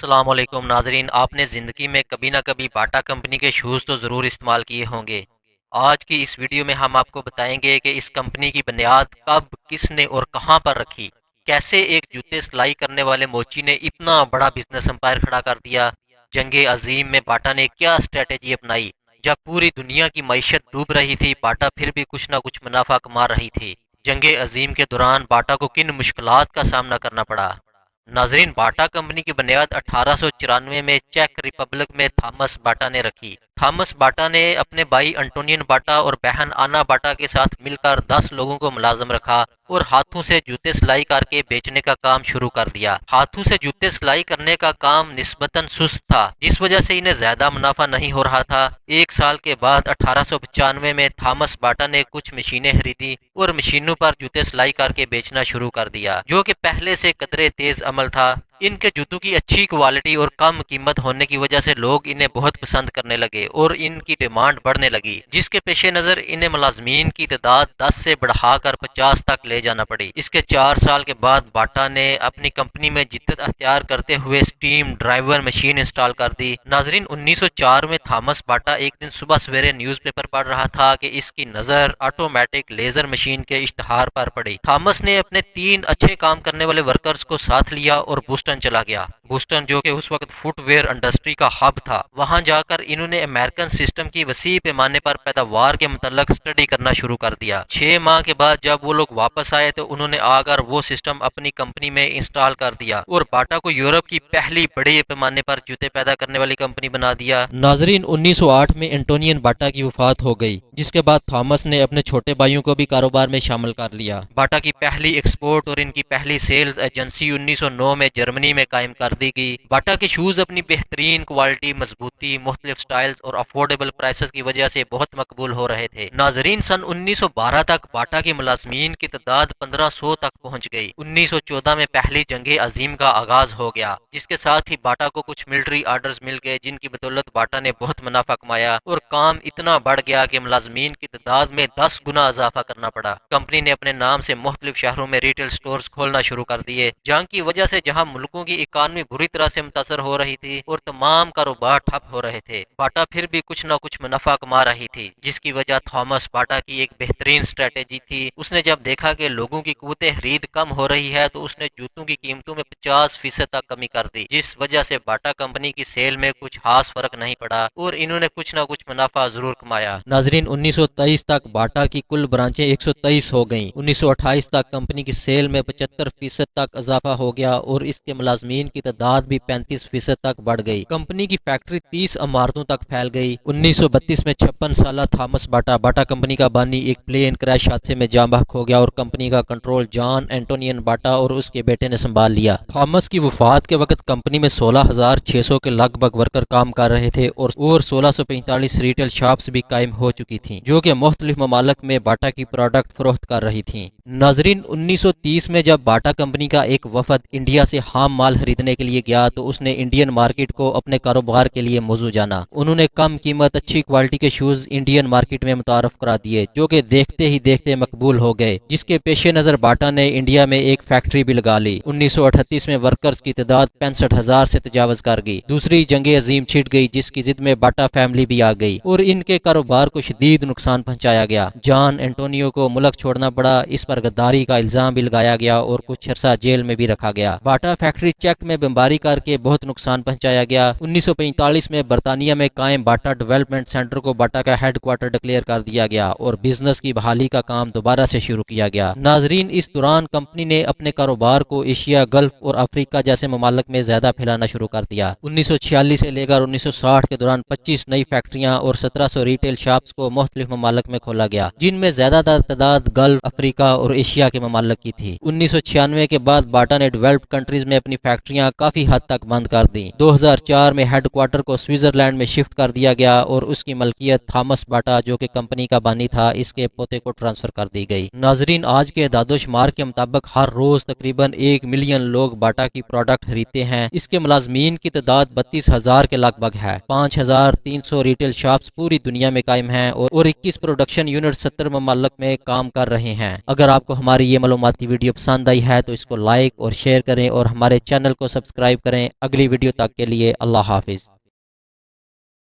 السلام علیکم ناظرین، آپ نے زندگی میں کبھی نہ کبھی باٹا کمپنی کے شوز تو ضرور استعمال کیے ہوں گے۔ آج کی اس ویڈیو میں ہم آپ کو بتائیں گے کہ اس کمپنی کی بنیاد کب، کس نے اور کہاں پر رکھی، کیسے ایک جوتے سلائی کرنے والے موچی نے اتنا بڑا بزنس امپائر کھڑا کر دیا، جنگ عظیم میں باٹا نے کیا اسٹریٹجی اپنائی، جب پوری دنیا کی معیشت ڈوب رہی تھی باٹا پھر بھی کچھ نہ کچھ منافع کما رہی تھی۔ جنگ عظیم کے دوران باٹا کو کن مشکلات کا سامنا کرنا پڑا۔ ناظرین، باٹا کمپنی کی بنیاد 1894 میں چیک ریپبلک میں تھامس باٹا نے رکھی۔ تھامس باٹا نے اپنے بھائی انٹونین باٹا اور بہن آنا باٹا کے ساتھ مل کر 10 لوگوں کو ملازم رکھا اور ہاتھوں سے جوتے سلائی کر کے بیچنے کا کام شروع کر دیا۔ ہاتھوں سے جوتے سلائی کرنے کا کام نسبتاً سست تھا، جس وجہ سے انہیں زیادہ منافع نہیں ہو رہا تھا۔ ایک سال کے بعد 1895 میں تھامس باٹا نے کچھ مشینیں خریدی اور مشینوں پر جوتے سلائی کر کے بیچنا شروع کر دیا، جو کہ پہلے سے قدرے تیز عمل تھا۔ ان کے جوتوں کی اچھی کوالٹی اور کم قیمت ہونے کی وجہ سے لوگ انہیں بہت پسند کرنے لگے اور ان کی ڈیمانڈ بڑھنے لگی، جس کے پیش نظر انہیں ملازمین کی تعداد 10 سے بڑھا کر 50 تک لے جانا پڑی۔ اس کے 4 سال کے بعد باٹا نے اپنی کمپنی میں جدت اختیار کرتے ہوئے سٹیم ڈرائیور مشین انسٹال کر دی۔ ناظرین، 1904 میں تھامس باٹا ایک دن صبح سویرے نیوز پیپر پڑھ رہا تھا کہ اس کی نظر آٹومیٹک لیزر مشین کے اشتہار پر پڑی۔ تھامس نے اپنے 3 اچھے کام کرنے والے ورکرز کو ساتھ لیا اور بوسٹن چلا گیا۔ بوسٹن، جو کہ اس وقت فٹ ویئر انڈسٹری کا ہب تھا، وہاں جا کر انہوں نے امریکن سسٹم کی وسیع پیمانے پر پیداوار کے متعلق اسٹڈی کرنا شروع کر دیا۔ 6 ماہ کے بعد جب وہ لوگ واپس آئے تو انہوں نے آ کر وہ سسٹم اپنی کمپنی میں انسٹال کر دیا اور باٹا کو یورپ کی پہلی بڑے پیمانے پر جوتے پیدا کرنے والی کمپنی بنا دیا۔ ناظرین، 1908 میں انٹونین باٹا کی وفات ہو گئی، جس کے بعد تھامس نے اپنے چھوٹے بھائیوں کو بھی کاروبار میں شامل کر لیا۔ باٹا کی پہلی ایکسپورٹ اور ان کی پہلی سیلز ایجنسی 1909 میں جرمنی میں قائم کر دی گئی۔ باٹا کے شوز اپنی بہترین کوالٹی، مضبوطی، مختلف سٹائلز اور افورڈیبل پرائسز کی وجہ سے بہت مقبول ہو رہے تھے۔ ناظرین، سن 1912 تک باٹا کے ملازمین کی تعداد 1500 تک پہنچ گئی۔ 1914 میں پہلی جنگ عظیم کا آغاز ہو گیا، جس کے ساتھ ہی باٹا کو کچھ ملٹری آرڈرز مل گئے، جن کی بدولت باٹا نے بہت منافع کمایا اور کام اتنا بڑھ گیا کہ ملازمین کی تعداد میں 10 گنا اضافہ کرنا پڑا۔ کمپنی نے اپنے نام سے مختلف شہروں میں ریٹیل سٹورز کھولنا شروع کر دیے۔ جنگ کی وجہ سے جہاں ملکوں کی اکانومی بری طرح سے متاثر ہو رہی تھی اور تمام کاروبار ٹھپ ہو رہے تھے، باٹا پھر بھی کچھ نہ کچھ منافع کما رہی تھی، جس کی وجہ تھامس باٹا کی ایک بہترین اسٹریٹجی تھی۔ اس نے جب دیکھا کہ لوگوں کی قوت خرید کم ہو رہی ہے تو اس نے جوتوں کی قیمتوں میں 50% تک کمی کر دی، جس وجہ سے باٹا کمپنی کی سیل میں کچھ خاص فرق نہیں پڑا اور انہوں نے کچھ نہ کچھ منافع ضرور کمایا۔ ناظرین، 1923 تک باٹا کی کل برانچیں 123 ہو گئیں۔ 1928 تک کمپنی کی سیل میں 75% تک اضافہ ہو گیا اور اس کے ملازمین کی تعداد بھی 35% تک بڑھ گئی۔ کمپنی کی فیکٹری 30 عمارتوں تک پھیل گئی۔ 1932 میں 56 سالہ تھامس باٹا، باٹا کمپنی کا بانی، ایک پلین کریش حادثے میں جاں بحق ہو گیا اور کمپنی کا کنٹرول جان انٹونین باٹا اور اس کے بیٹے نے سنبھال لیا۔ تھامس کی وفات کے وقت کمپنی میں 16,600 کے لگ بھگ ورکر کام کر رہے تھے اور 1645 ریٹیل شاپس بھی قائم ہو چکی تھیں، جو کہ مختلف ممالک میں باٹا کی پروڈکٹ فروخت کر رہی تھیں۔ ناظرین، 1930 میں جب باٹا کمپنی کا ایک وفد انڈیا سے خام مال خریدنے کے لیے گیا تو اس نے انڈین مارکیٹ کو اپنے کاروبار کے لیے موزوں جانا۔ انہوں نے کم قیمت، اچھی کوالٹی کے شوز انڈین مارکیٹ میں متعارف کرا دیے، جو کہ دیکھتے ہی دیکھتے مقبول ہو گئے، جس کے پیش نظر باٹا نے انڈیا میں ایک فیکٹری بھی لگا لی۔ 1938 میں ورکرز کی تعداد 65,000 سے تجاوز کر گئی۔ دوسری جنگ عظیم چھڑ گئی، جس کی ضد میں باٹا فیملی بھی آ گئی اور ان کے کاروبار کو شدید نقصان پہنچایا گیا۔ جان انٹونیو کو ملک چھوڑنا پڑا، اس پر غداری کا الزام بھی لگایا گیا اور کچھ عرصہ جیل میں بھی رکھا گیا۔ باٹا فیکٹری چیک میں بمباری کر کے بہت نقصان پہنچایا گیا۔ 1945 میں برطانیہ میں قائم باٹا ڈیولپمنٹ سینٹر کو باٹا کا ہیڈ کوارٹر ڈکلیئر کر دیا گیا اور بزنس کی بحالی کا کام دوبارہ سے شروع کیا گیا۔ ناظرین، اس دوران کمپنی نے اپنے کاروبار کو ایشیا، گلف اور افریقہ جیسے ممالک میں زیادہ پھیلانا شروع کر دیا۔ 1946 سے لے کر 1960 کے دوران 25 نئی فیکٹریاں اور 1700 ریٹیل شاپس کو مختلف ممالک میں کھولا گیا، جن میں زیادہ تر تعداد گلف، افریقہ اور ایشیا کے ممالک کی تھی۔ 1996 کے بعد باٹا نے ڈیولپڈ کنٹریز میں اپنی فیکٹریاں کافی حد تک بند کر دیں۔ 2004 میں ہیڈ کوارٹر کو سوئٹزرلینڈ میں شفٹ کر دیا گیا اور اس کی ملکیت تھامس باٹا، جو کہ کمپنی کا بانی تھا، اس کے پوتے کو ٹرانسفر کر دی گئی۔ ناظرین، آج کے اعداد و شمار کے مطابق ہر روز تقریباً 1 ملین لوگ باٹا کی پروڈکٹ خریدتے ہیں۔ اس کے ملازمین کی تعداد 32,000 کے لگ بھگ ہے۔ 5,300 ریٹیل شاپس پوری دنیا میں قائم ہیں اور 21 پروڈکشن یونٹ 70 ممالک میں کام کر رہے ہیں۔ اگر آپ کو ہماری یہ معلوماتی ویڈیو پسند آئی ہے تو اس کو لائک اور شیئر کریں اور ہمارے چینل کو سبسکرائب سبسکرائب کریں۔ اگلی ویڈیو تک کے لیے اللہ حافظ۔